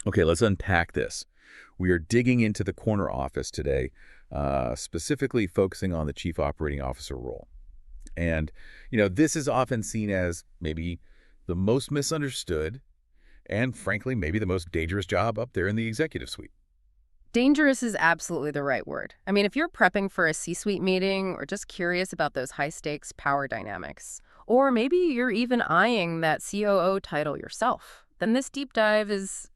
Okay, let's unpack this. We are digging into the corner office today, specifically focusing on the chief operating officer role. And, this is often seen as maybe the most misunderstood and, frankly, maybe the most dangerous job up there in the executive suite. Dangerous is absolutely the right word. I mean, if you're prepping for a C-suite meeting or just curious about those high-stakes power dynamics, or maybe you're even eyeing that COO title yourself, then this deep dive is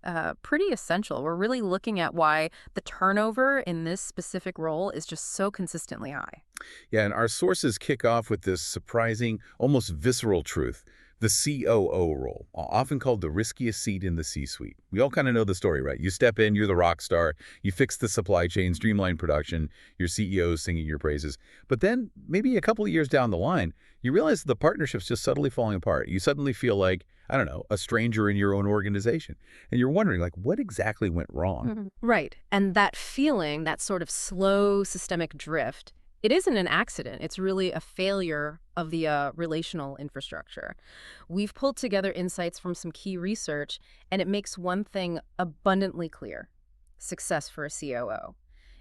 pretty essential. We're really looking at why the turnover in this specific role is just so consistently high. Yeah, and our sources kick off with this surprising, almost visceral truth. The COO role, often called the riskiest seat in the C-suite. We all kind of know the story, right? You step in, you're the rock star, you fix the supply chain, streamline production, your CEO's singing your praises. But then, maybe a couple of years down the line, you realize the partnership's just subtly falling apart. You suddenly feel like, I don't know, a stranger in your own organization. And you're wondering, like, what exactly went wrong? Right. And that feeling, that sort of slow systemic drift, it isn't an accident. It's really a failure of the relational infrastructure. We've pulled together insights from some key research, and it makes one thing abundantly clear: success for a COO.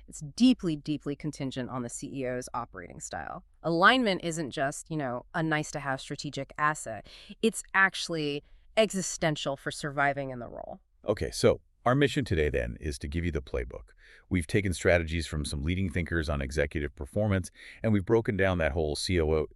It's deeply, deeply contingent on the CEO's operating style. Alignment isn't just, a nice-to-have strategic asset. It's actually existential for surviving in the role. Okay, so our mission today then is to give you the playbook. We've taken strategies from some leading thinkers on executive performance, and we've broken down that whole CEO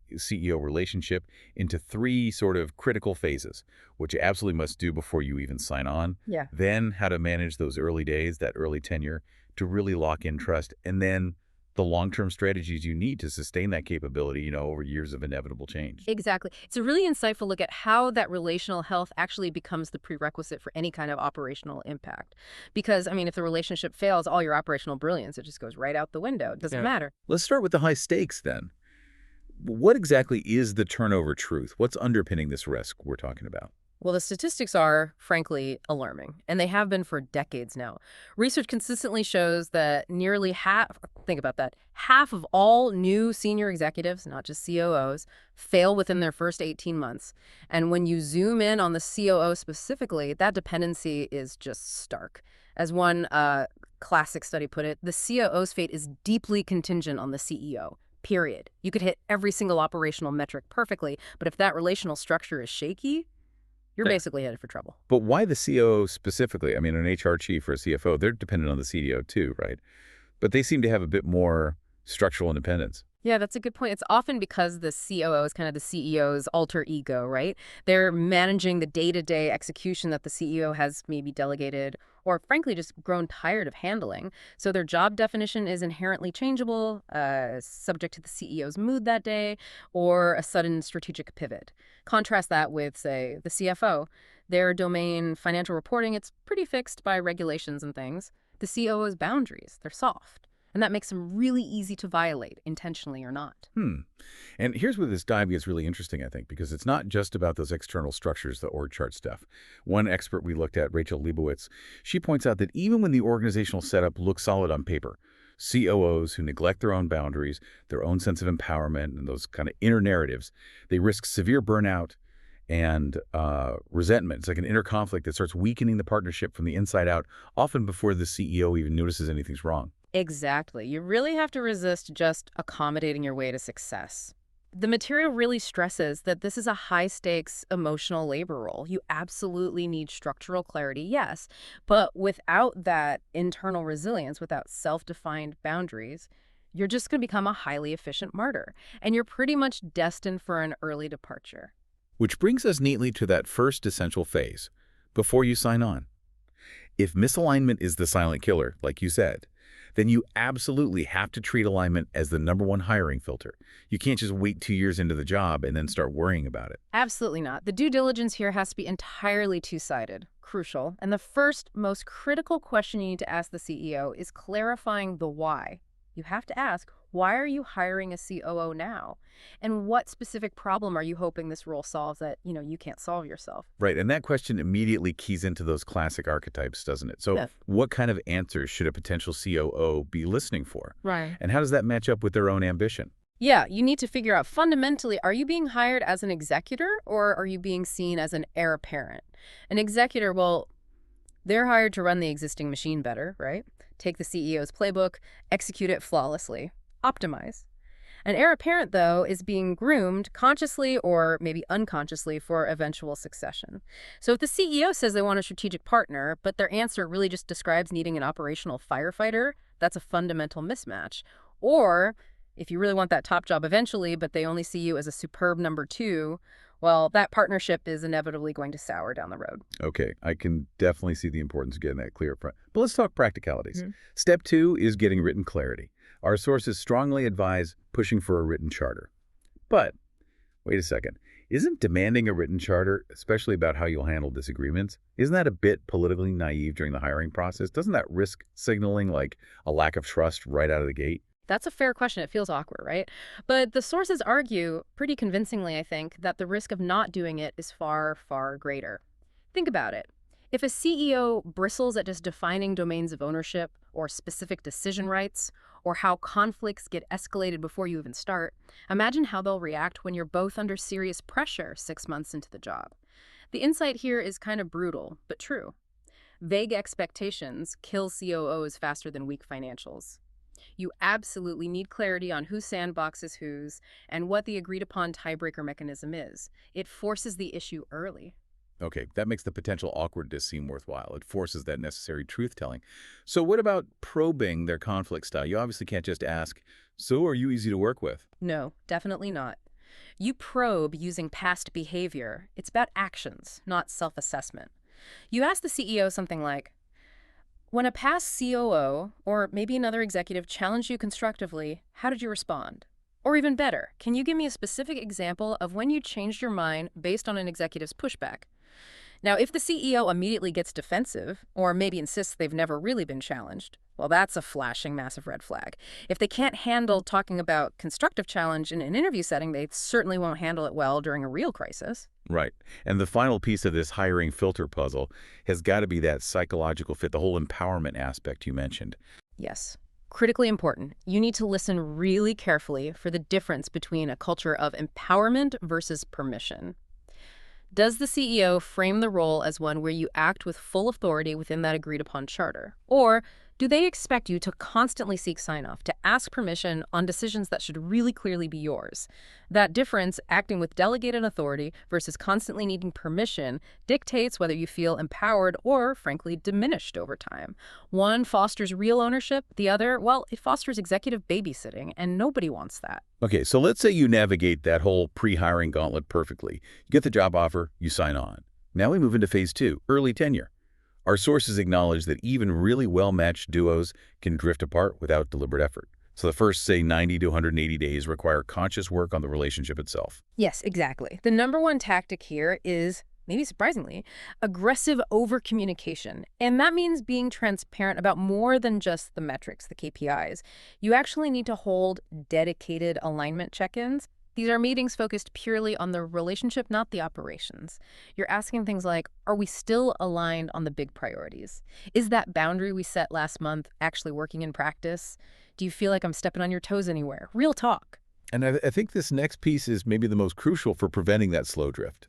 relationship into three sort of critical phases, which you absolutely must do before you even sign on. Yeah. Then how to manage those early days, that early tenure, to really lock in trust, and then the long-term strategies you need to sustain that capability, over years of inevitable change. Exactly. It's a really insightful look at how that relational health actually becomes the prerequisite for any kind of operational impact. Because, I mean, if the relationship fails, all your operational brilliance, it just goes right out the window. It doesn't matter. Let's start with the high stakes then. What exactly is the turnover truth? What's underpinning this risk we're talking about? Well, the statistics are, frankly, alarming, and they have been for decades now. Research consistently shows that nearly half, think about that, half of all new senior executives, not just COOs, fail within their first 18 months. And when you zoom in on the COO specifically, that dependency is just stark. As one classic study put it, the COO's fate is deeply contingent on the CEO. Period. You could hit every single operational metric perfectly, but if that relational structure is shaky, you're basically headed for trouble. But why the COO specifically? I mean, an HR chief or a CFO, they're dependent on the CDO too, right? But they seem to have a bit more structural independence. Yeah, that's a good point. It's often because the COO is kind of the CEO's alter ego, right? They're managing the day-to-day execution that the CEO has maybe delegated or frankly just grown tired of handling. So their job definition is inherently changeable, subject to the CEO's mood that day, or a sudden strategic pivot. Contrast that with, say, the CFO. Their domain financial reporting, it's pretty fixed by regulations and things. The COO's boundaries, they're soft. And that makes them really easy to violate, intentionally or not. And here's where this dive gets really interesting, I think, because it's not just about those external structures, the org chart stuff. One expert we looked at, Rachel Leibowitz, she points out that even when the organizational setup looks solid on paper, COOs who neglect their own boundaries, their own sense of empowerment, and those kind of inner narratives, they risk severe burnout and resentment. It's like an inner conflict that starts weakening the partnership from the inside out, often before the CEO even notices anything's wrong. Exactly. You really have to resist just accommodating your way to success. The material really stresses that this is a high-stakes emotional labor role. You absolutely need structural clarity, yes, but without that internal resilience, without self-defined boundaries, you're just going to become a highly efficient martyr, and you're pretty much destined for an early departure. Which brings us neatly to that first essential phase, before you sign on. If misalignment is the silent killer, like you said, then you absolutely have to treat alignment as the #1 hiring filter. You can't just wait 2 years into the job and then start worrying about it. Absolutely not. The due diligence here has to be entirely two-sided, crucial. And the first, most critical question you need to ask the CEO is clarifying the why. You have to ask, why are you hiring a COO now? And what specific problem are you hoping this role solves that, you can't solve yourself? Right, and that question immediately keys into those classic archetypes, doesn't it? So Yeah. what kind of answers should a potential COO be listening for? Right. And how does that match up with their own ambition? Yeah, you need to figure out fundamentally, are you being hired as an executor or are you being seen as an heir apparent? An executor, well, They're hired to run the existing machine better, right? Take the CEO's playbook, execute it flawlessly, optimize. An heir apparent, though, is being groomed consciously or maybe unconsciously for eventual succession. So if the CEO says they want a strategic partner, but their answer really just describes needing an operational firefighter, that's a fundamental mismatch. Or if you really want that top job eventually, but they only see you as a superb number two, well, that partnership is inevitably going to sour down the road. Okay, I can definitely see the importance of getting that clear up front. But let's talk practicalities. Step 2 is getting written clarity. Our sources strongly advise pushing for a written charter. But, wait a second, isn't demanding a written charter, especially about how you'll handle disagreements, isn't that a bit politically naive during the hiring process? Doesn't that risk signaling like a lack of trust right out of the gate? That's a fair question. It feels awkward, right? But the sources argue, pretty convincingly, I think, that the risk of not doing it is far, far greater. Think about it. If a CEO bristles at just defining domains of ownership or specific decision rights, or how conflicts get escalated before you even start, imagine how they'll react when you're both under serious pressure 6 months into the job. The insight here is kind of brutal, but true. Vague expectations kill COOs faster than weak financials. You absolutely need clarity on who sandboxes whose and what the agreed-upon tiebreaker mechanism is. It forces the issue early. Okay, that makes the potential awkwardness seem worthwhile. It forces that necessary truth-telling. So what about probing their conflict style? You obviously can't just ask, so are you easy to work with? No, definitely not. You probe using past behavior. It's about actions, not self-assessment. You ask the CEO something like, when a past COO or maybe another executive challenged you constructively, how did you respond? Or even better, can you give me a specific example of when you changed your mind based on an executive's pushback? Now, if the CEO immediately gets defensive, or maybe insists they've never really been challenged, well, that's a flashing massive red flag. If they can't handle talking about constructive challenge in an interview setting, they certainly won't handle it well during a real crisis. Right. And the final piece of this hiring filter puzzle has got to be that psychological fit, the whole empowerment aspect you mentioned. Yes. Critically important. You need to listen really carefully for the difference between a culture of empowerment versus permission. Does the CEO frame the role as one where you act with full authority within that agreed-upon charter? Or do they expect you to constantly seek sign-off, to ask permission on decisions that should really clearly be yours? That difference, acting with delegated authority versus constantly needing permission, dictates whether you feel empowered or, frankly, diminished over time. One fosters real ownership, the other, well, it fosters executive babysitting, and nobody wants that. Okay, so let's say you navigate that whole pre-hiring gauntlet perfectly. You get the job offer, you sign on. Now we move into phase 2, early tenure. Our sources acknowledge that even really well-matched duos can drift apart without deliberate effort. So the first, say, 90 to 180 days require conscious work on the relationship itself. Yes, exactly. The number one tactic here is, maybe surprisingly, aggressive over-communication. And that means being transparent about more than just the metrics, the KPIs. You actually need to hold dedicated alignment check-ins. These are meetings focused purely on the relationship, not the operations. You're asking things like, are we still aligned on the big priorities? Is that boundary we set last month actually working in practice? Do you feel like I'm stepping on your toes anywhere? Real talk. And I think this next piece is maybe the most crucial for preventing that slow drift.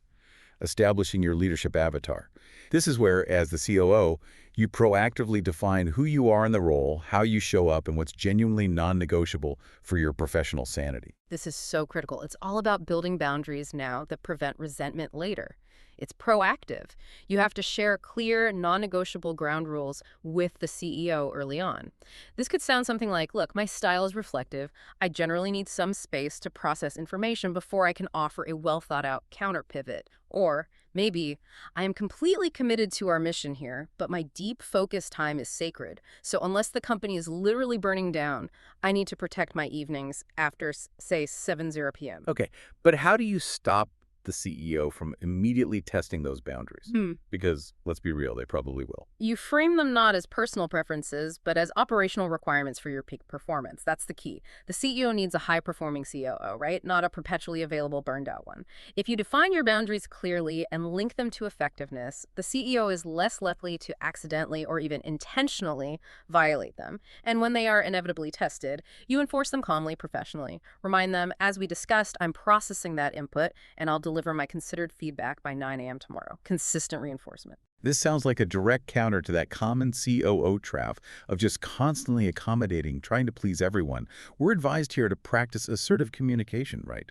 Establishing your leadership avatar. This is where, as the COO, you proactively define who you are in the role, how you show up, and what's genuinely non-negotiable for your professional sanity. This is so critical. It's all about building boundaries now that prevent resentment later. It's proactive. You have to share clear, non-negotiable ground rules with the CEO early on. This could sound something like, look, my style is reflective. I generally need some space to process information before I can offer a well-thought-out counter pivot. Or maybe, I am completely committed to our mission here, but my deep focus time is sacred. So unless the company is literally burning down, I need to protect my evenings after, say, 7:00 p.m. Okay, but how do you stop the CEO from immediately testing those boundaries? Because, let's be real, they probably will. You frame them not as personal preferences, but as operational requirements for your peak performance. That's the key. The CEO needs a high-performing COO, right? Not a perpetually available burned-out one. If you define your boundaries clearly and link them to effectiveness, the CEO is less likely to accidentally or even intentionally violate them. And when they are inevitably tested, you enforce them calmly, professionally. Remind them, as we discussed, I'm processing that input, and I'll deliver my considered feedback by 9 a.m. tomorrow. Consistent reinforcement. This sounds like a direct counter to that common COO trap of just constantly accommodating, trying to please everyone. We're advised here to practice assertive communication, right?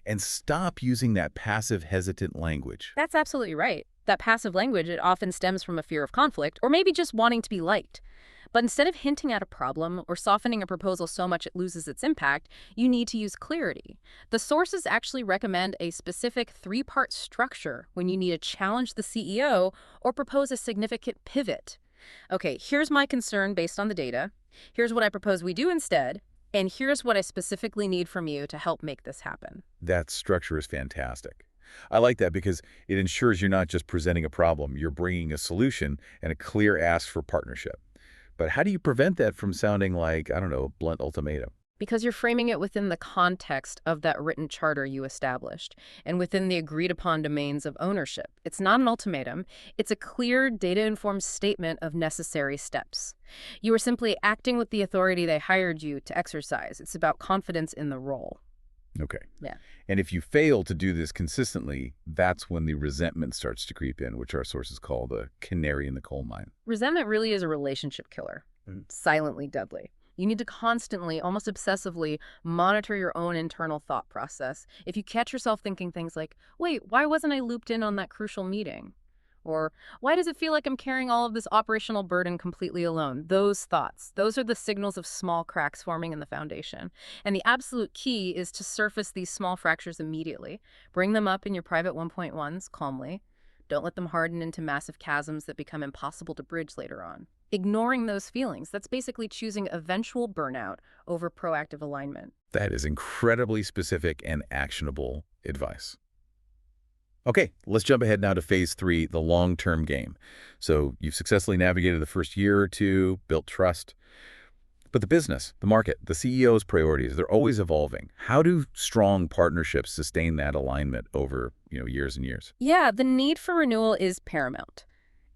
And stop using that passive, hesitant language. That's absolutely right. That passive language, it often stems from a fear of conflict or maybe just wanting to be liked. But instead of hinting at a problem or softening a proposal so much it loses its impact, you need to use clarity. The sources actually recommend a specific three-part structure when you need to challenge the CEO or propose a significant pivot. Okay, here's my concern based on the data. Here's what I propose we do instead. And here's what I specifically need from you to help make this happen. That structure is fantastic. I like that because it ensures you're not just presenting a problem, you're bringing a solution and a clear ask for partnership. But how do you prevent that from sounding like, I don't know, a blunt ultimatum? Because you're framing it within the context of that written charter you established and within the agreed upon domains of ownership. It's not an ultimatum. It's a clear, data-informed statement of necessary steps. You are simply acting with the authority they hired you to exercise. It's about confidence in the role. Okay. Yeah. And if you fail to do this consistently, that's when the resentment starts to creep in, which our sources call the canary in the coal mine. Resentment really is a relationship killer, silently deadly. You need to constantly, almost obsessively, monitor your own internal thought process. If you catch yourself thinking things like, wait, why wasn't I looped in on that crucial meeting? Or why does it feel like I'm carrying all of this operational burden completely alone? Those thoughts, those are the signals of small cracks forming in the foundation. And the absolute key is to surface these small fractures immediately. Bring them up in your private 1.1s calmly. Don't let them harden into massive chasms that become impossible to bridge later on. Ignoring those feelings, that's basically choosing eventual burnout over proactive alignment. That is incredibly specific and actionable advice. Okay, let's jump ahead now to phase 3, the long-term game. So you've successfully navigated the first year or two, built trust. But the business, the market, the CEO's priorities, they're always evolving. How do strong partnerships sustain that alignment over, years and years? Yeah, the need for renewal is paramount.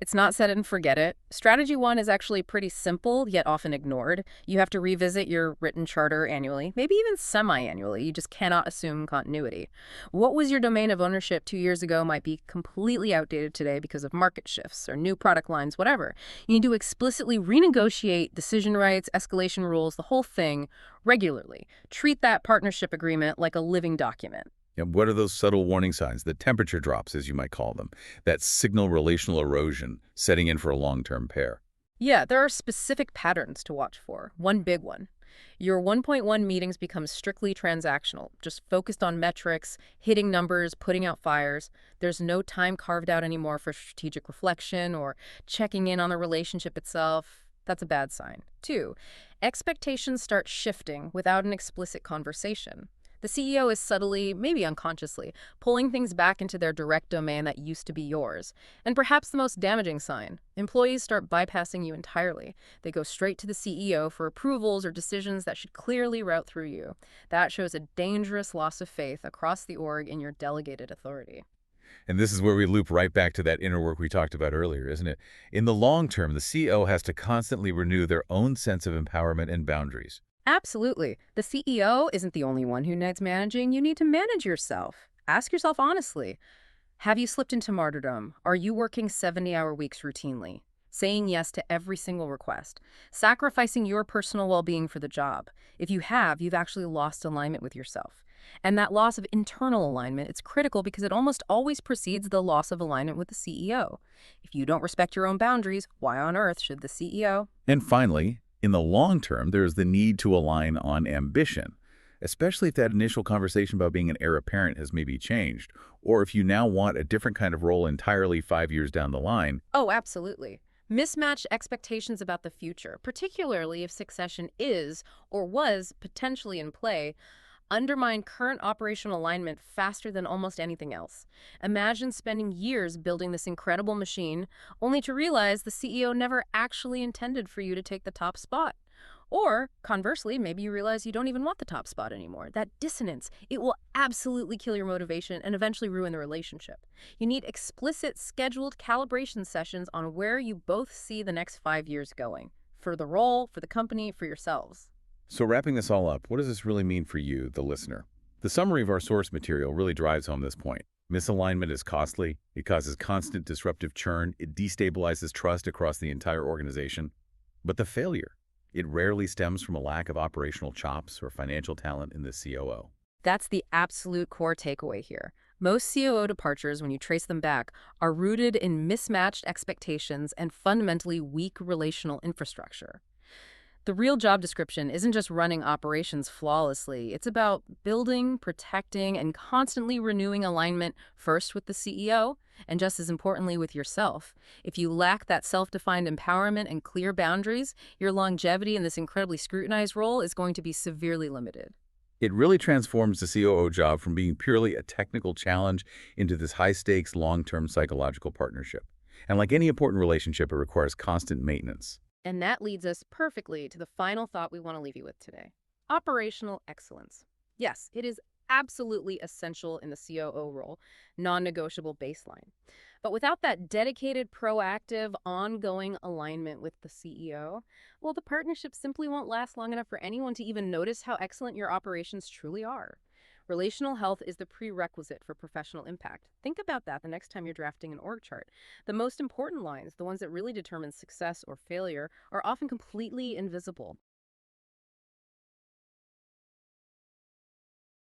It's not set it and forget it. Strategy one is actually pretty simple, yet often ignored. You have to revisit your written charter annually, maybe even semi-annually. You just cannot assume continuity. What was your domain of ownership 2 years ago might be completely outdated today because of market shifts or new product lines, whatever. You need to explicitly renegotiate decision rights, escalation rules, the whole thing regularly. Treat that partnership agreement like a living document. And what are those subtle warning signs, the temperature drops, as you might call them, that signal relational erosion setting in for a long-term pair? Yeah, there are specific patterns to watch for. One big one. Your 1.1 meetings become strictly transactional, just focused on metrics, hitting numbers, putting out fires. There's no time carved out anymore for strategic reflection or checking in on the relationship itself. That's a bad sign. 2, expectations start shifting without an explicit conversation. The CEO is subtly, maybe unconsciously, pulling things back into their direct domain that used to be yours. And perhaps the most damaging sign, employees start bypassing you entirely. They go straight to the CEO for approvals or decisions that should clearly route through you. That shows a dangerous loss of faith across the org in your delegated authority. And this is where we loop right back to that inner work we talked about earlier, isn't it? In the long term, the CEO has to constantly renew their own sense of empowerment and boundaries. Absolutely. The CEO isn't the only one who needs managing. You need to manage yourself. Ask yourself honestly, have you slipped into martyrdom? Are you working 70-hour weeks routinely? Saying yes to every single request? Sacrificing your personal well-being for the job? If you have, you've actually lost alignment with yourself. And that loss of internal alignment, it's critical because it almost always precedes the loss of alignment with the CEO. If you don't respect your own boundaries, why on earth should the CEO? And finally, in the long term, there's the need to align on ambition, especially if that initial conversation about being an heir apparent has maybe changed, or if you now want a different kind of role entirely 5 years down the line. Oh, absolutely. Mismatched expectations about the future, particularly if succession is or was potentially in play, undermine current operational alignment faster than almost anything else. Imagine spending years building this incredible machine, only to realize the CEO never actually intended for you to take the top spot. Or, conversely, maybe you realize you don't even want the top spot anymore. That dissonance, it will absolutely kill your motivation and eventually ruin the relationship. You need explicit, scheduled calibration sessions on where you both see the next 5 years going. For the role, for the company, for yourselves. So wrapping this all up, what does this really mean for you, the listener? The summary of our source material really drives home this point. Misalignment is costly. It causes constant disruptive churn. It destabilizes trust across the entire organization. But the failure, it rarely stems from a lack of operational chops or financial talent in the COO. That's the absolute core takeaway here. Most COO departures, when you trace them back, are rooted in mismatched expectations and fundamentally weak relational infrastructure. The real job description isn't just running operations flawlessly. It's about building, protecting, and constantly renewing alignment first with the CEO and just as importantly with yourself. If you lack that self-defined empowerment and clear boundaries, your longevity in this incredibly scrutinized role is going to be severely limited. It really transforms the COO job from being purely a technical challenge into this high-stakes, long-term psychological partnership. And like any important relationship, it requires constant maintenance. And that leads us perfectly to the final thought we want to leave you with today. Operational excellence. Yes, it is absolutely essential in the COO role, non-negotiable baseline. But without that dedicated, proactive, ongoing alignment with the CEO, well, the partnership simply won't last long enough for anyone to even notice how excellent your operations truly are. Relational health is the prerequisite for professional impact. Think about that the next time you're drafting an org chart. The most important lines, the ones that really determine success or failure, are often completely invisible.